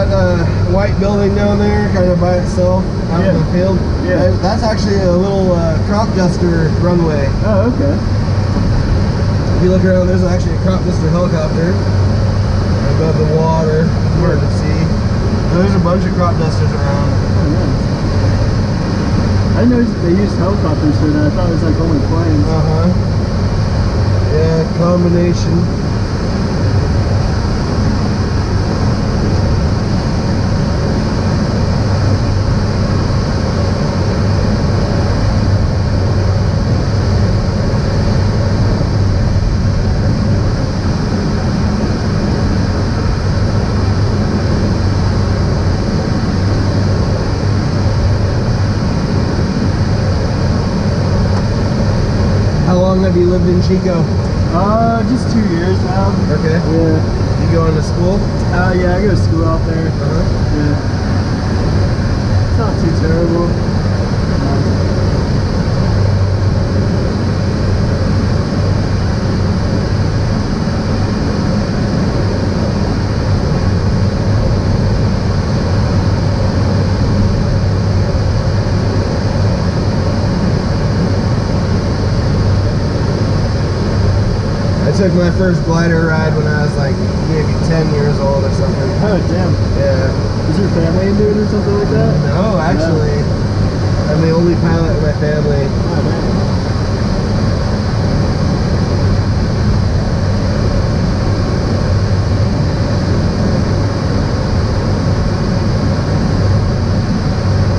that white building down there, kind of by itself, out in the field? Yeah. That's actually a little crop duster runway. Oh, okay. If you look around, there's actually a crop duster helicopter above the water. Hard to see. There's a bunch of crop dusters around. Oh, nice. I didn't know they used helicopters for that. I thought it was like only planes. Yeah, combination. Have you lived in Chico? Just 2 years now. Okay. Yeah. You going to school? Yeah, I go to school out there. Yeah. It's not too terrible. I took my first glider ride when I was like maybe 10 years old or something. Oh, damn. Yeah. Is your family into it or something like that? No, actually. Yeah. I'm the only pilot in my family. Oh, man.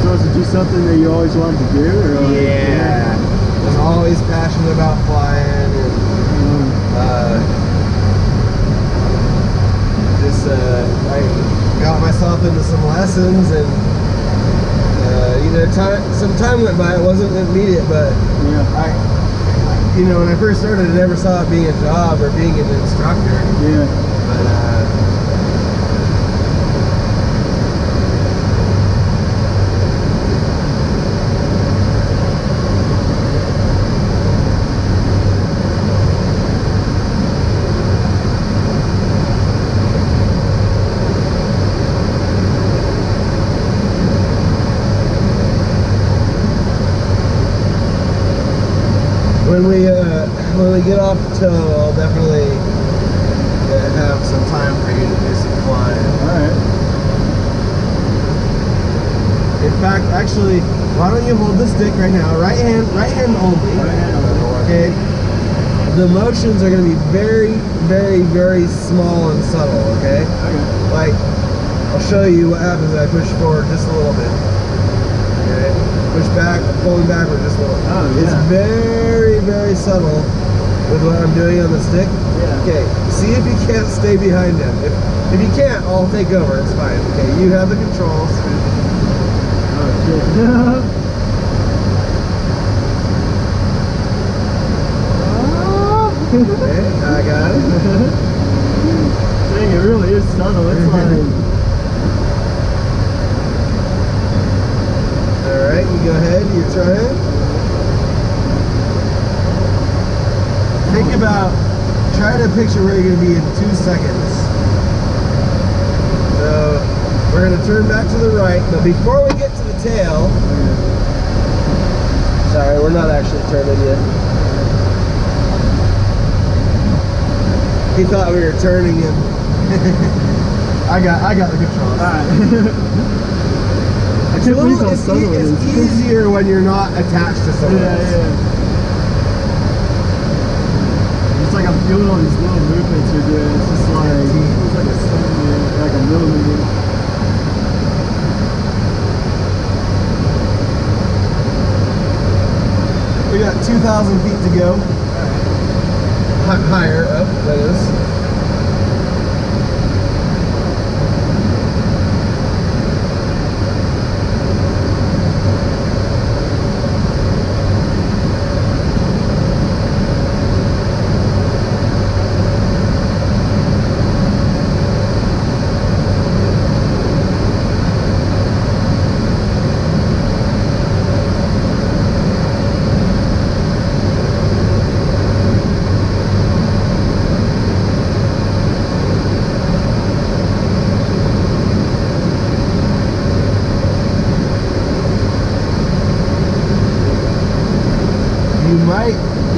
So is it just something that you always wanted to do? Or like, yeah. I was always passionate about flying and I got myself into some lessons and you know, some time went by. It wasn't immediate, but yeah. you know, when I first started, I never saw it being a job or being an instructor. Yeah. But when we get off tow, I'll definitely have some time for you to do some flying. Alright. In fact, actually, why don't you hold the stick right now? Right hand only. Right hand only. Okay. The motions are going to be very, very, very small and subtle. Okay. Okay. Like, I'll show you what happens when I push forward just a little bit. Okay. Push back, pulling backward just a little. Oh, yeah. It's very, very subtle with what I'm doing on the stick. Yeah. Okay, see if you can't stay behind him. If you can't, I'll take over. It's fine. Okay, you have the controls. Oh, shit. Okay, I got it. Dang, it really is subtle. It's like... Alright, you go ahead, you try it. Think about, try to picture where you're going to be in 2 seconds. So, we're going to turn back to the right, but before we get to the tail, sorry, we're not actually turning yet. He thought we were turning him. I got the controls. Alright. It's easier when you're not attached to someone else. Yeah. It's like I'm feeling all these little movements you're doing. It's just like a millimeter. We got 2,000 feet to go. Higher up, that is.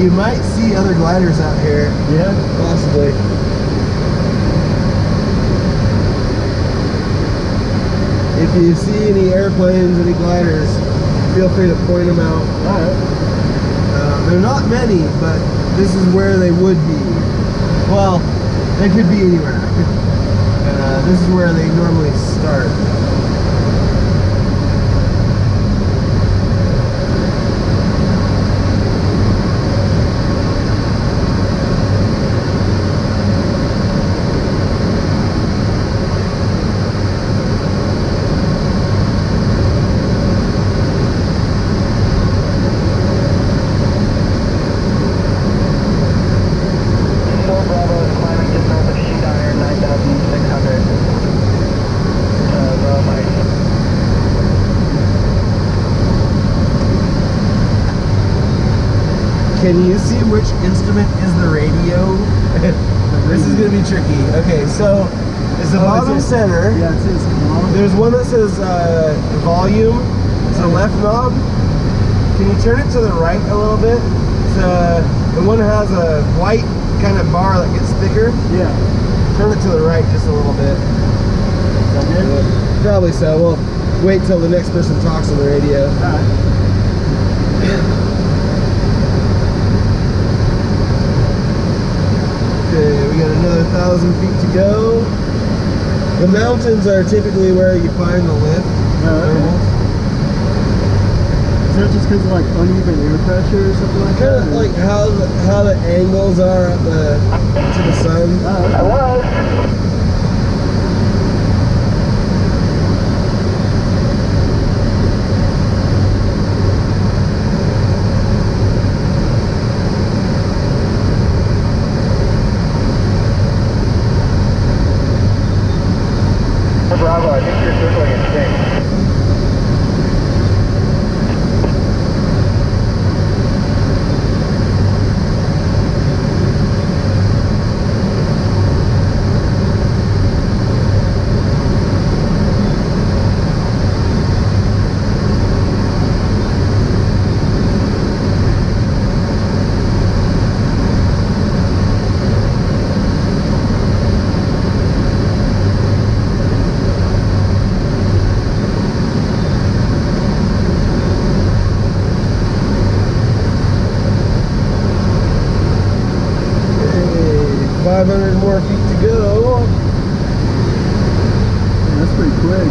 You might see other gliders out here, Yeah. possibly. If you see any airplanes, any gliders, feel free to point them out. Alright. They're not many, but this is where they would be. Well, they could be anywhere. This is where they normally start. Can you see which instrument is the radio? This is gonna be tricky. Okay, so it's the bottom center. Yeah, it says calm. There's one that says volume. It's the left knob. Can you turn it to the right a little bit? The one that has a white kind of bar that gets thicker. Yeah. Turn it to the right just a little bit. Is that good? Probably so. We'll wait till the next person talks on the radio. Alright. Okay, we got another 1,000 feet to go. The mountains are typically where you find the lift. Is that just because of like uneven air pressure or something like Kind that? of like how the angles are up to the sun. Hello? Bravo, I think you're circling in sync. Hey, 500 more feet to go. Yeah, that's pretty quick.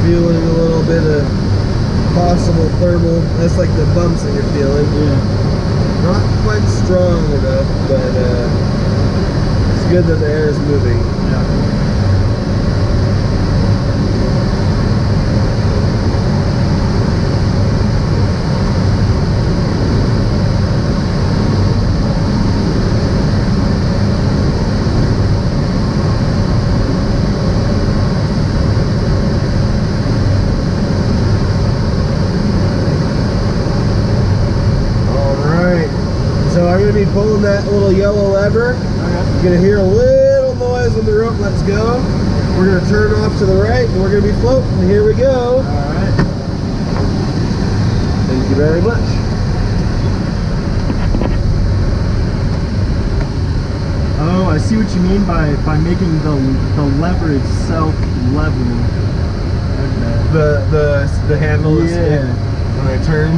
Feeling a little bit of possible thermal. That's like the bumps that you're feeling. Yeah. Not quite strong enough, but it's good that the air is moving. Yeah. So I'm going to be pulling that little yellow lever. Okay. You're going to hear a little noise when the rope lets go. We're going to turn off to the right and we're going to be floating. Here we go. Alright. Thank you very much. Oh, I see what you mean by making the lever itself level. Okay. The handle is Yeah. when I turn.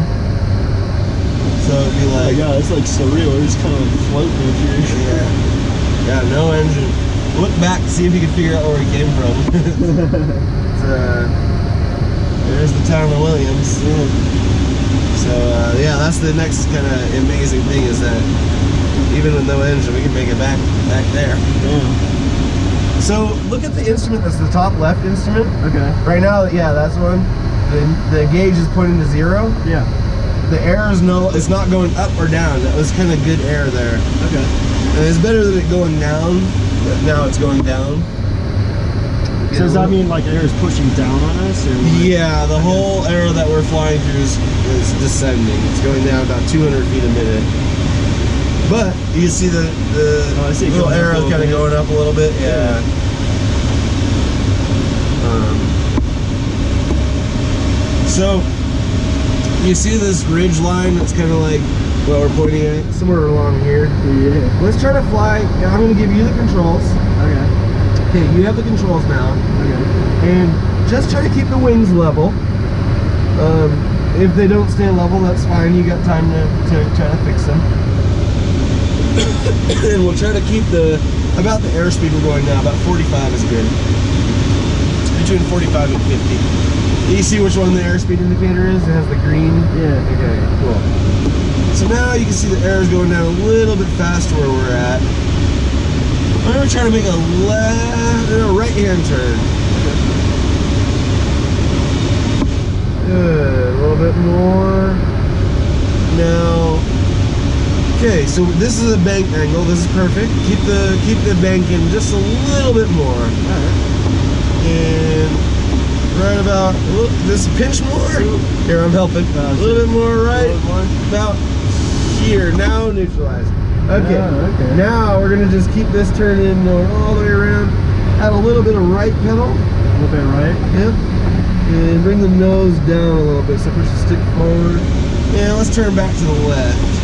So it'd be Oh my like, god, it's like surreal. It's kind of like floating up here. yeah, no engine. Look back to see if you can figure out where he came from. It's, there's the town of Williams. So yeah, that's the next kind of amazing thing is that even with no engine, we can make it back there. Yeah. So look at the instrument. That's the top left instrument. Okay. Right now, yeah, that's one. The gauge is pointing to 0. Yeah. the air is it's not going up or down. That was kind of good air there. Okay. And it's better than it going down, but now it's going down. So does that mean like air is pushing down on us? Or what? Yeah, the whole air that we're flying through is descending. It's going down about 200 feet a minute. But you see the I see little arrow kind of going up a little bit. Yeah. So you see this ridge line that's kind of like what we're pointing at, somewhere along here. Yeah. Let's try to fly. I'm going to give you the controls. Okay. Okay, you have the controls now. Okay. And just try to keep the wings level. If they don't stay level, that's fine. You got time to try to fix them. And we'll try to keep about the airspeed we're going now. About 45 is good. Between 45 and 50. You see which one the airspeed indicator is? It has the green. Yeah. Okay, cool. So now you can see the air is going down a little bit faster where we're at. I'm going to try to make a right-hand turn. Good. A little bit more. Now, okay. So this is a bank angle. This is perfect. Keep the bank in just a little bit more. All right. And right about this pinch more. Here, I'm helping. A little bit more right. About here. Now neutralize. Okay. Okay. Now we're gonna just keep this turn in all the way around. Add a little bit of right pedal. A little bit right. Yep. And bring the nose down a little bit. So push the stick forward. Yeah. Let's turn back to the left.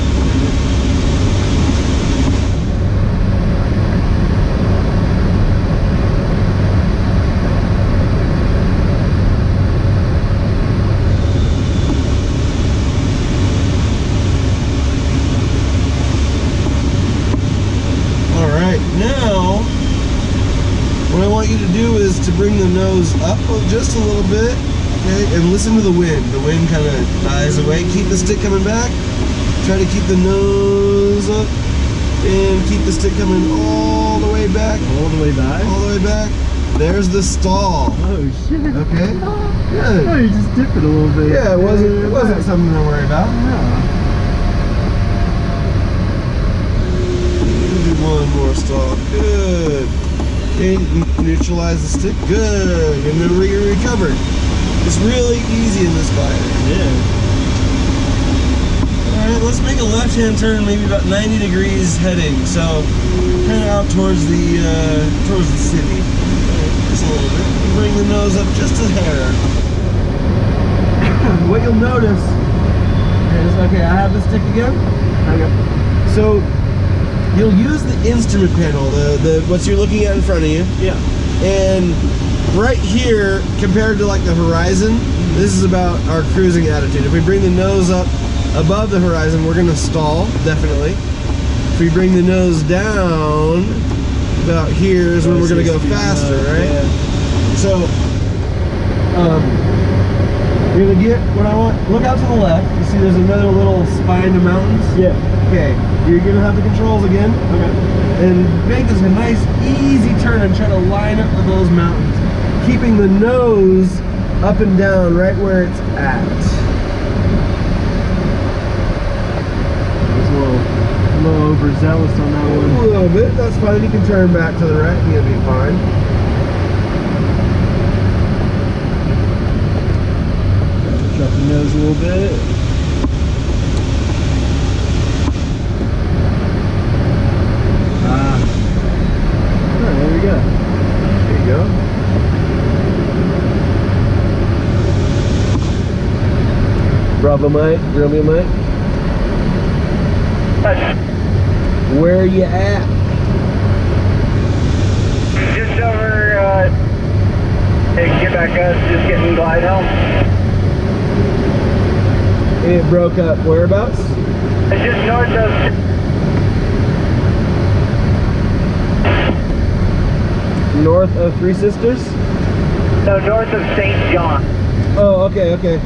Now, what I want you to do is to bring the nose up just a little bit, okay, and listen to the wind. The wind kind of dies away. Keep the stick coming back. Try to keep the nose up, and keep the stick coming all the way back. All the way back? All the way back. There's the stall. Oh, shit. Okay, good. Oh, you just dip it a little bit. Yeah, it wasn't something to worry about. Yeah. One more stall. Good. Okay, neutralize the stick. Good. And then we recovered. It's really easy in this glider. Yeah. Alright, let's make a left-hand turn, maybe about 90 degrees heading. So kind of out towards the city. Just a little bit. Bring the nose up just a hair. What you'll notice is, okay, I have the stick again. Okay. So you'll use the instrument panel, the what you're looking at in front of you. Yeah. And right here, compared to like the horizon, this is about our cruising attitude. If we bring the nose up above the horizon, we're gonna stall, definitely. If we bring the nose down, about here is when we're gonna go faster, right? Yeah. So, you're gonna get what I want. Look out to the left. You see there's another little spine of mountains? Yeah. Okay, you're gonna have the controls again. Okay. And make this a nice, easy turn and try to line up with those mountains. Keeping the nose up and down right where it's at. I was a little overzealous on that A one. little bit, that's fine. You can turn back to the right and you'll be fine. Drop the nose a little bit. There we go. There you go. Bravo Mike, Romeo Mike. Where are you at? Just over, get back up, just getting glide home. It broke up. Whereabouts? It's just north of, North of Three Sisters? no, north of St. John. Oh, okay, okay.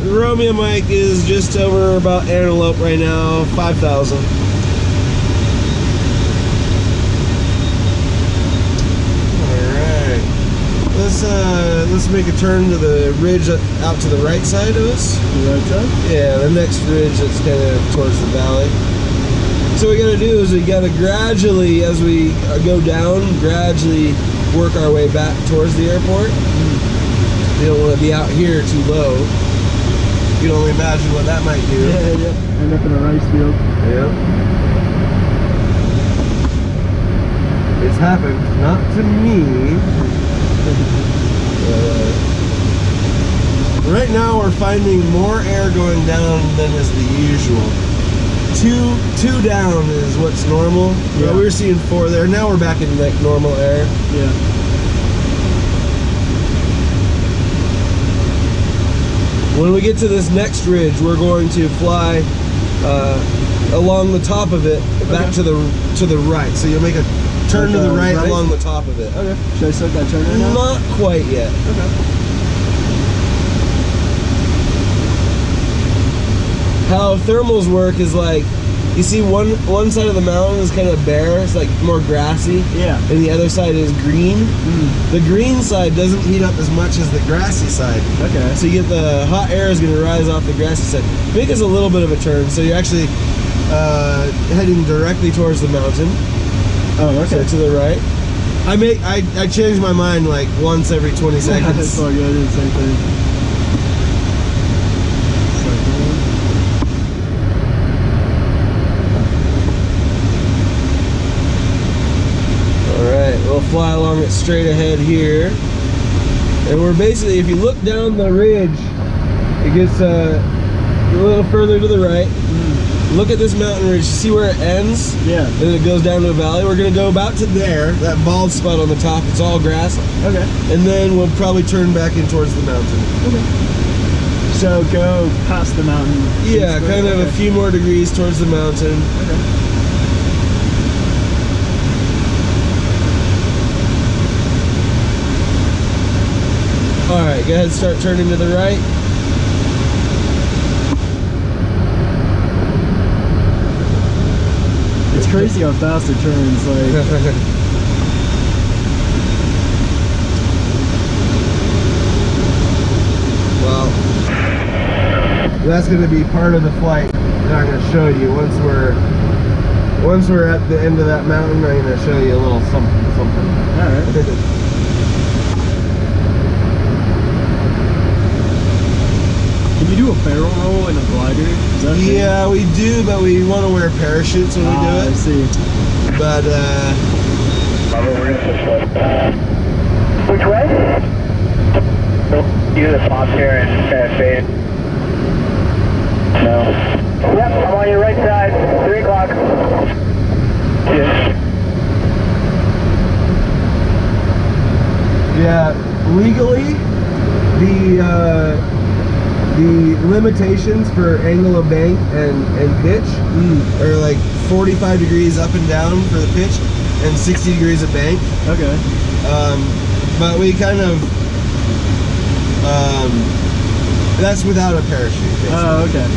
Romeo Mike is just over about Antelope right now, 5,000. Alright. Let's let's make a turn to the ridge out to the right side of us. The right side? Yeah, the next ridge that's kind of towards the valley. So what we gotta do is we gotta gradually, as we go down, gradually work our way back towards the airport. We don't want to be out here too low. You can only imagine what that might do. Yeah. End up in a rice field. Yeah. It's happened, not to me. Right now we're finding more air going down than is the usual. Two down is what's normal. Yeah. We were seeing 4 there. Now we're back in like normal air. Yeah. When we get to this next ridge, we're going to fly along the top of it back to the right. So you'll make a turn to the right along the top of it. Okay. Should I start that turn right now? Not quite yet. Okay. How thermals work is like, you see one side of the mountain is kind of bare, it's like more grassy. Yeah. And the other side is green. The green side doesn't heat up as much as the grassy side. Okay. So you get the hot air is going to rise off the grassy side. Make us a little bit of a turn, so you're actually heading directly towards the mountain. Oh, okay. So to the right. I change my mind like once every 20 seconds. That's all good. I did the same thing. We'll fly along it straight ahead here. And we're basically, if you look down the ridge, it gets a little further to the right. Look at this mountain ridge, see where it ends? Yeah. And then it goes down to a valley. We're gonna go about to there, that bald spot on the top, it's all grass. Okay. And then we'll probably turn back in towards the mountain. Okay. So go past the mountain. Yeah, kind of a few more degrees towards the mountain. Okay. All right, go ahead and start turning to the right. It's crazy how fast it turns. Like, well, that's going to be part of the flight that I'm going to show you once we're at the end of that mountain. I'm going to show you a little something. all right. Can you do a barrel roll in a glider? Is that Yeah, we do, but we want to wear parachutes when we do I it. see. But We're gonna switch left. Which way? You do the pop here and fade. No. Yep, I'm on your right side. 3 o'clock. yeah, legally, the limitations for angle of bank and pitch are like 45 degrees up and down for the pitch and 60 degrees of bank. Okay. But we kind of that's without a parachute. Basically. Oh, okay.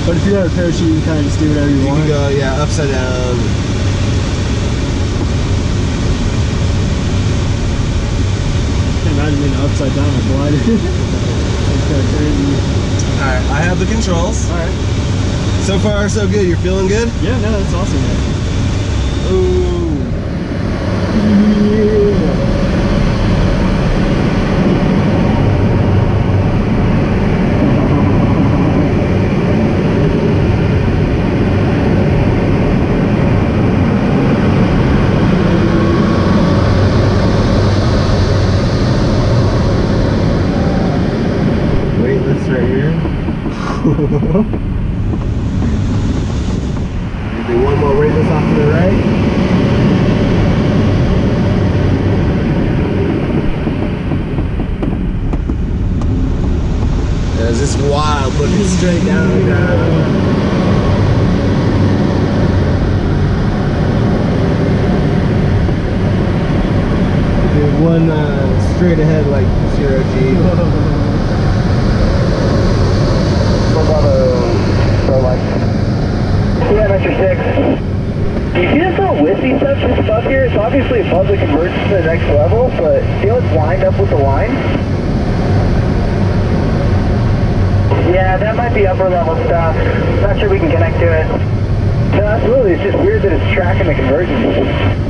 But if you have a parachute, you can kind of just do whatever you You want. can go, yeah, upside down. Can't imagine being upside down with glider. That's kind of crazy. All right, I have the controls. All right. So far, so good. You're feeling good? Yeah, no, that's awesome. Ooh. Yeah. Weightless right here. Do one more weightless off to the right. There's this wild looking straight down the ground. Do one straight ahead like 0G. Yeah, Mr. 6. Do you see this little whiskey see stuff just above here? It's obviously above the convergence to the next level, but feel it's lined up with the line? Yeah, that might be upper level stuff. Not sure we can connect to it. No, absolutely. It's just weird that it's tracking the convergence.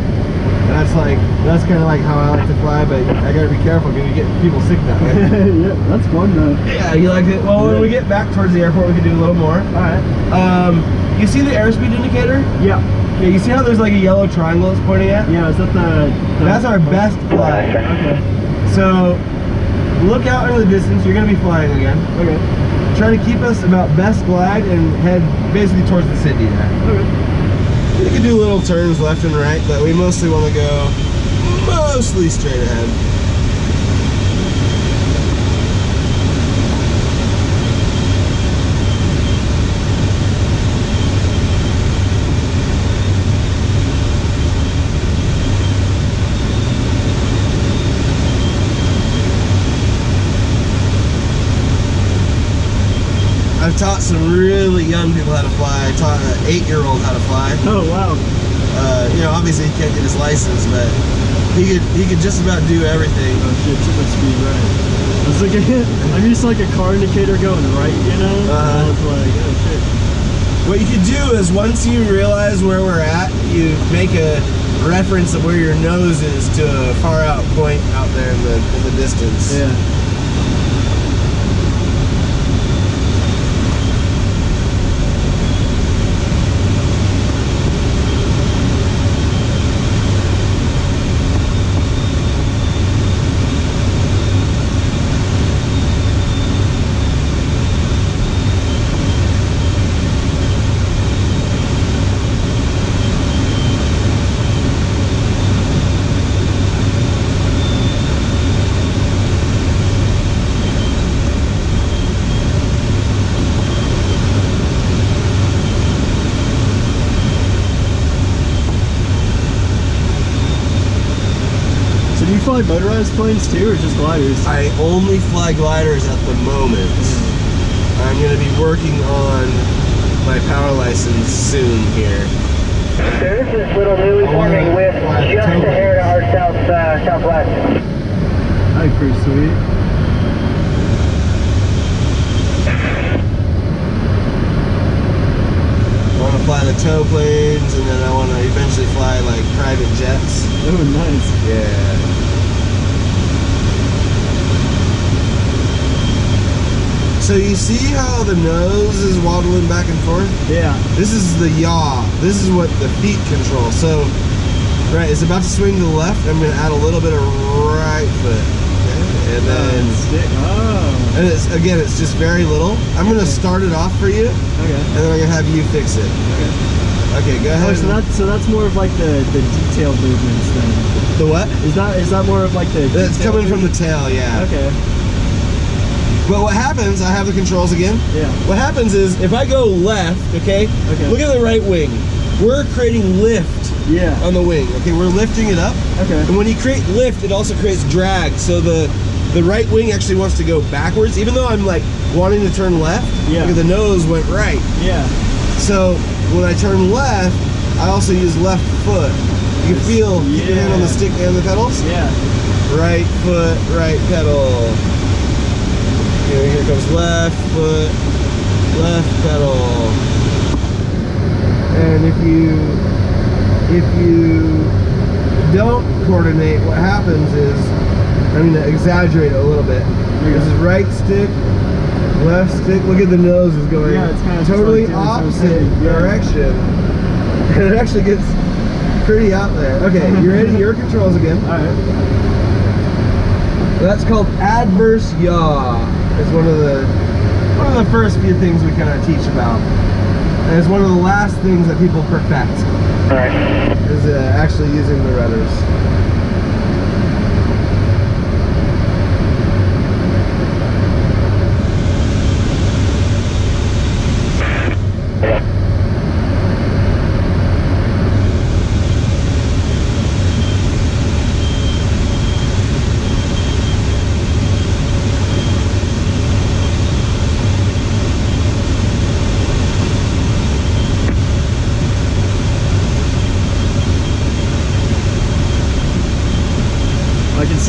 That's kind of like how I like to fly, but I gotta be careful because you get people sick that way. Yeah, that's fun though. Yeah, you like it? Well, when we get back towards the airport, we can do a little more. Alright. You see the airspeed indicator? Yeah. Yeah, you see how there's like a yellow triangle it's pointing at? Yeah, is that the That's our best flag. Okay. So, look out into the distance. You're gonna be flying again. Okay. Try to keep us about best glide and head basically towards the city there. Okay. We can do little turns left and right, but we mostly want to go mostly straight ahead. I've taught some really young people how to fly. I taught an 8-year-old how to fly. Oh wow. You know, obviously he can't get his license, but he could just about do everything. Oh shit, too much speed, right. I was like, I'm used to like a car indicator going right, you know? I was like, oh shit. What you could do is once you realize where we're at, you make a reference of where your nose is to a far out point out there in the distance. Yeah. Do you fly motorized planes too, or just gliders? I only fly gliders at the moment. I'm going to be working on my power license soon here. There is this little newly forming lift just ahead of our southwest. That'd be pretty sweet. I want to fly the tow planes, and then I want to eventually fly like private jets. Oh, nice. Yeah. So you see how the nose is waddling back and forth? Yeah. This is the yaw. This is what the feet control. So, right, it's about to swing to the left. I'm going to add a little bit of right foot. Okay. And then, stick. Oh. and it's, again, it's just very little. I'm going to start it off for you, Okay. and then I'm going to have you fix it. Okay. Okay, go ahead. Oh, so that's more of like the detailed movements then. The what? Is that more of like the? It's detailed coming from the movements? tail, yeah. Okay. But what happens, I have the controls again. Yeah. What happens is, if I go left, okay, Okay. look at the right wing. We're creating lift Yeah. on the wing. Okay, we're lifting it up. Okay. And when you create lift, it also creates drag. So the right wing actually wants to go backwards, even though I'm like wanting to turn left. Yeah. Because the nose went right. Yeah. So when I turn left, I also use left foot. You can feel, keep your hand on the Yeah. stick and the pedals. Yeah. Right foot, right pedal. Here comes left foot, left pedal. And if you don't coordinate, what happens is, I'm going to exaggerate it a little bit. This is right stick, left stick. Look at the nose is going Yeah, it's kinda just totally like doing opposite something. Yeah. direction. And it actually gets pretty out there. Okay, you ready? Your controls again. All right. That's called adverse yaw. It's one of the first few things we kind of teach about, and it's one of the last things that people perfect. All right. Is actually using the rudders.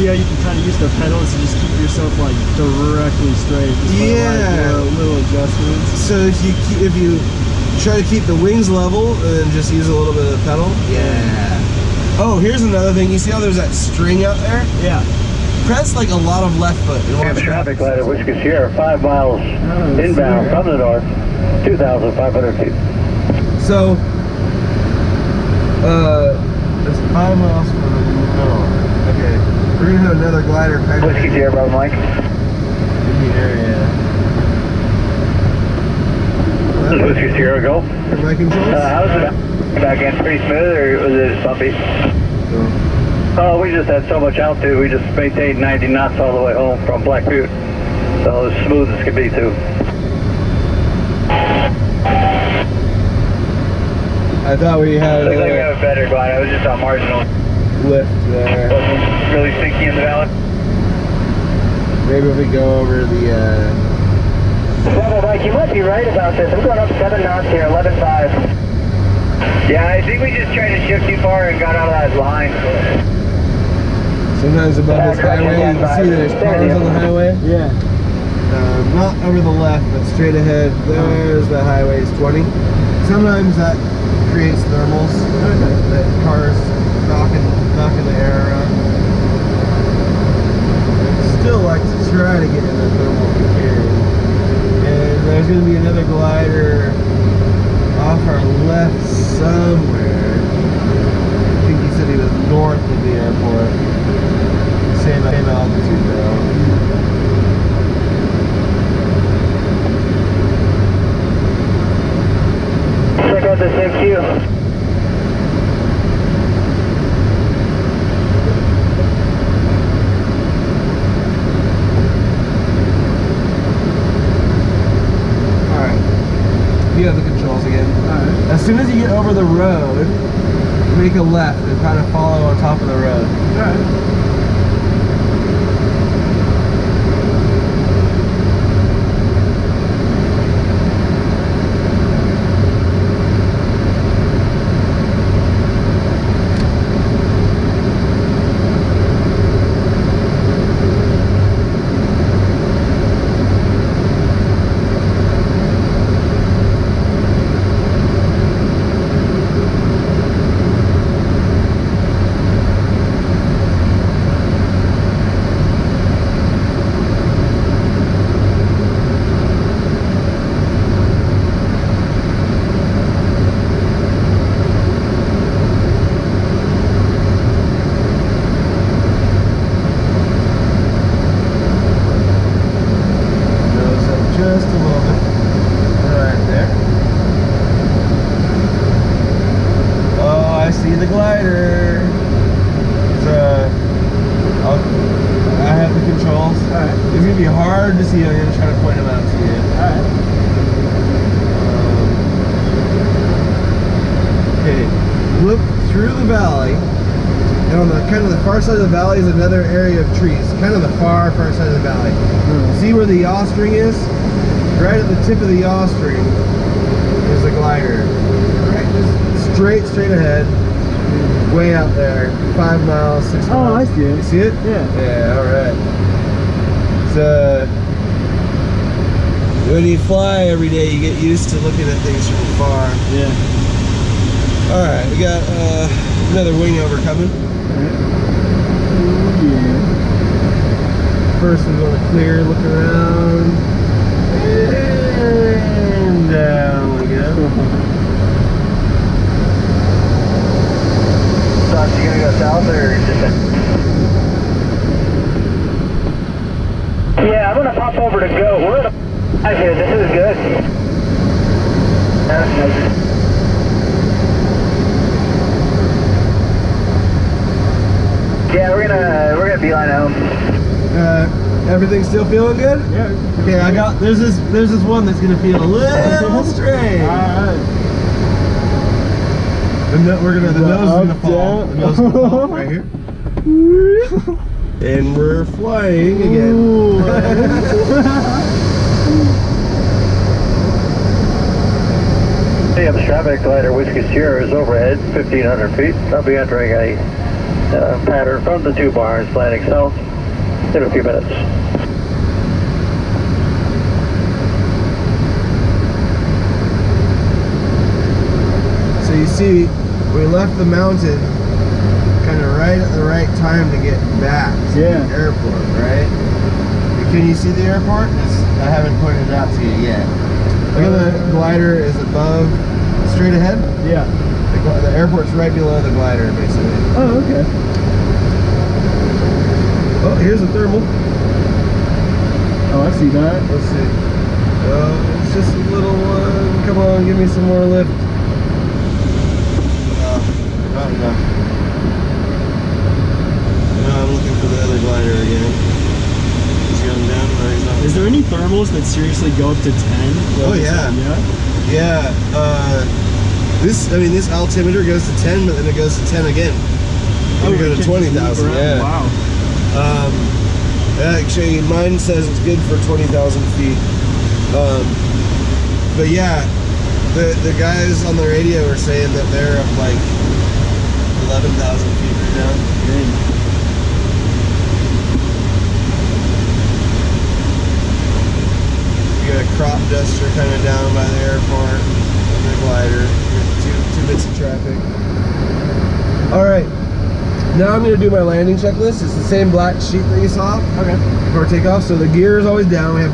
see how you can kind of use the pedals to just keep yourself like directly straight. Just by, Yeah. like, little adjustments. So if you try to keep the wings level and then just use a little bit of the pedal. Yeah. Oh, here's another thing. You see how there's that string out there? Yeah. Press like a lot of left foot. And We have watch traffic light at Whiskey Sierra, 5 miles inbound from the north, 2,500 feet. So, it's 5 miles from the north. Okay, we're gonna have another glider kind of Whiskey Sierra, Brother Mike. in the area. This is Whiskey Sierra, go. Are my controls? How's it back in? Pretty smooth, or was it bumpy? Oh, we just had so much altitude, we just maintained 90 knots all the way home from Black Butte. So as smooth as could be, too. I thought we had Looks like we a have a better glide. I was just on marginal. lift there. Wasn't really stinky in the valley. Maybe if we go over the, Brother Mike, you might be right about this. I'm going up 7 knots here, 11.5. Yeah, I think we just tried to shift too far and got out of that line. sometimes above this highway, you can see there's cars on the highway. Yeah. Not over the left, but straight ahead. There's the highway, it's 20. Sometimes that creates thermals. That cars knocking the air around. Still like to try to get in the thermal if we can. And there's going to be another glider off our left somewhere. I think he said he was north of the airport. Same altitude though. Check out this MQ. Alright. You have the controls again. Alright. As soon as you get over the road, make a left and kind of follow on top of the road. Alright. Nose up just a little bit. Right there. Oh, I see the glider. I have the controls. Alright. It's gonna be hard to see. I'm gonna try to point them out to you. Alright. Okay, look through the valley, and on the kind of the far side of the valley is another area of trees, kind of the far side of the valley. See where the yaw string is? Right at the tip of the yaw string is the glider. Right, just straight ahead, way out there, 5 miles, 6 miles. Oh, I see it. You see it? Yeah. Yeah, all right. So when you fly every day, you get used to looking at things from afar. Yeah. All right, we got another wing over coming. Yeah. First, we want to clear, look around, and down we go. Thought you gonna go south or just? Yeah, I'm gonna pop over to go. We're at a here. This is good. Yeah, we're gonna beeline home. Everything's still feeling good? Yeah. Okay, there's this one that's gonna feel a little strange. Alright. The nose is gonna fall. down. The nose is gonna fall right here. And we're flying again. Hey, the traffic glider Whiskey Sierra is overhead, 1,500 feet. I'll be entering a pattern from the 2 barns, landing south in a few minutes. So you see, we left the mountain kind of right at the right time to get back to Yeah. the airport, right? Can you see the airport? I haven't pointed it out to you yet. Look at the glider is above, straight ahead. Yeah. The airport's right below the glider, basically. Oh, okay. Oh, here's a thermal. Oh, I see that. Let's see. Oh, it's just a little one. Come on, give me some more lift. Not enough. No, I'm looking for the other glider again. Is he on down? No, he's not. Is there any thermals that seriously go up to 10? Oh, yeah. Yeah? Yeah. This altimeter goes to 10, but then it goes to 10 again. Oh, You go to 20,000. Yeah. Wow. Actually, mine says it's good for 20,000 feet. But yeah, the guys on the radio are saying that they're up like 11,000 feet right now. Dang. You got a crop duster kind of down by the airport, and the glider. You got two bits of traffic. All right, now I'm going to do my landing checklist. It's the same black sheet that you saw. Okay. Before takeoff. So the gear is always down. We have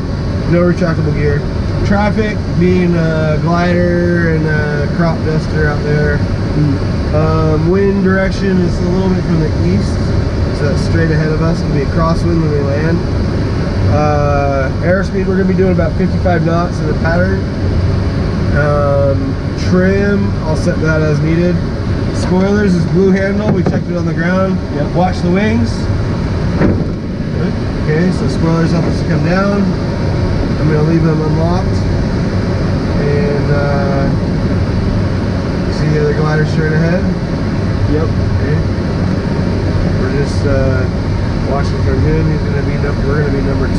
no retractable gear. Traffic being a glider and a crop duster out there. Wind direction is a little bit from the east, so that's straight ahead of us. It'll be a crosswind when we land. Airspeed, we're going to be doing about 55 knots in the pattern. Trim, I'll set that as needed. Spoilers is blue handle. We checked it on the ground. Yep. Watch the wings. Good. Okay, so spoilers help us to come down. I'm going to leave them unlocked. And see the other glider straight ahead? Yep. Okay. We're just watching from him. He's going to be we're going to be number 2.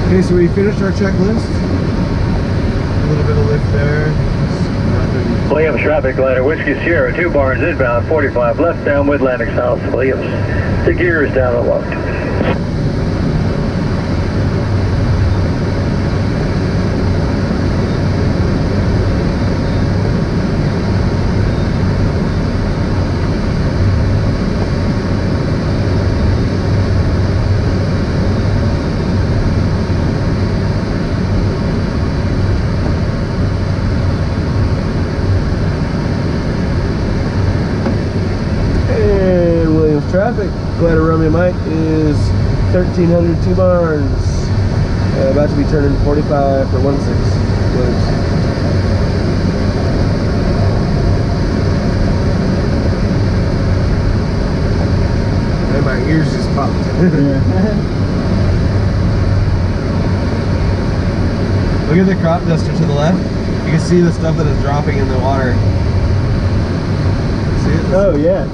Okay, so we finished our checklist. A little bit of lift there. Nothing. Williams traffic glider, Whiskey Sierra, 2 barns inbound, 45 left downwind, landing south, Williams. The gear is down and locked. Traffic, glider Romeo Mike is 1300 2 barns. About to be turning 45 for 16. And my ears just popped. Look at the crop duster to the left. You can see the stuff that is dropping in the water. See it? Oh, yeah.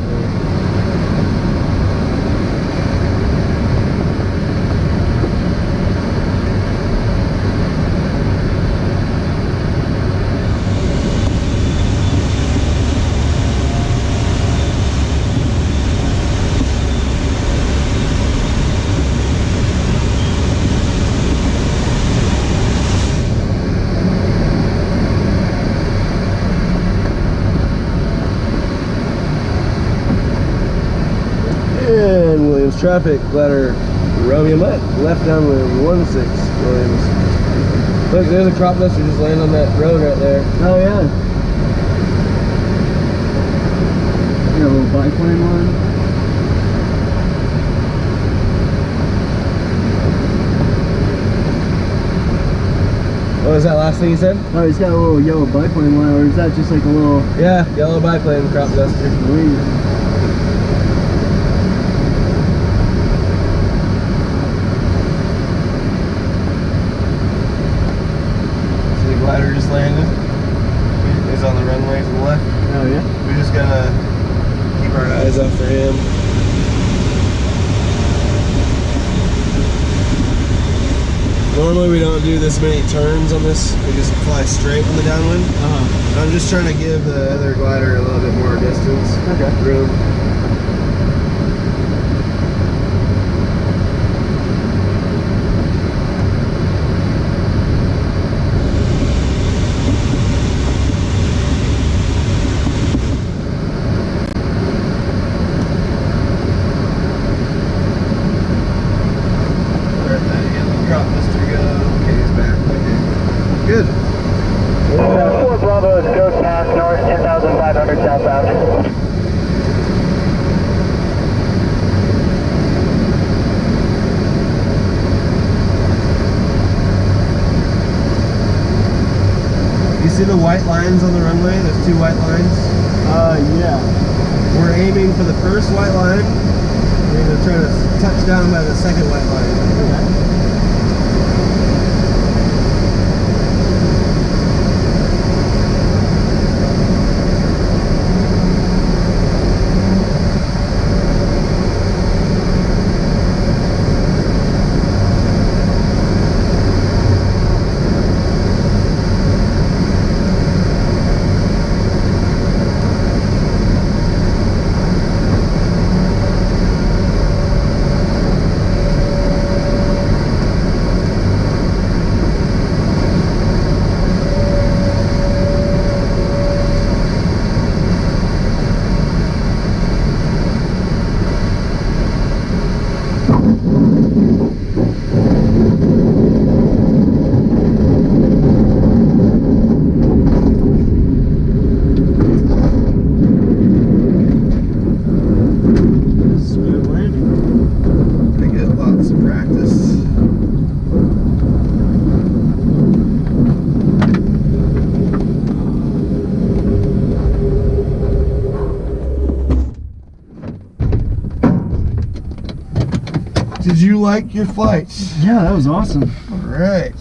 And Williams traffic, glider Romeo Mike, left downwind 16 Williams. Look, there's a crop duster just laying on that road right there. Oh, yeah. You got a little biplane one. What was that last thing you said? Oh, he's got a little yellow biplane line, or is that just like a little... Yeah, yellow biplane crop duster. Sweet. Glider just landed. He's on the runway to the left. Oh, yeah? We just gotta keep our eyes out for him. Normally we don't do this many turns on this. We just fly straight on the downwind. I'm just trying to give the other glider a little bit more distance. Okay. Room. Drop Mr. Go. Okay, he's back. Okay. Good. 4 Bravo is go past north, 10,500 southbound. You see the white lines on the runway? Those 2 white lines? Yeah. We're aiming for the first white line. We're going to try to touch down by the second white line. Okay. Smooth landing. I get lots of practice. Did you like your flight? Yeah, that was awesome. All right.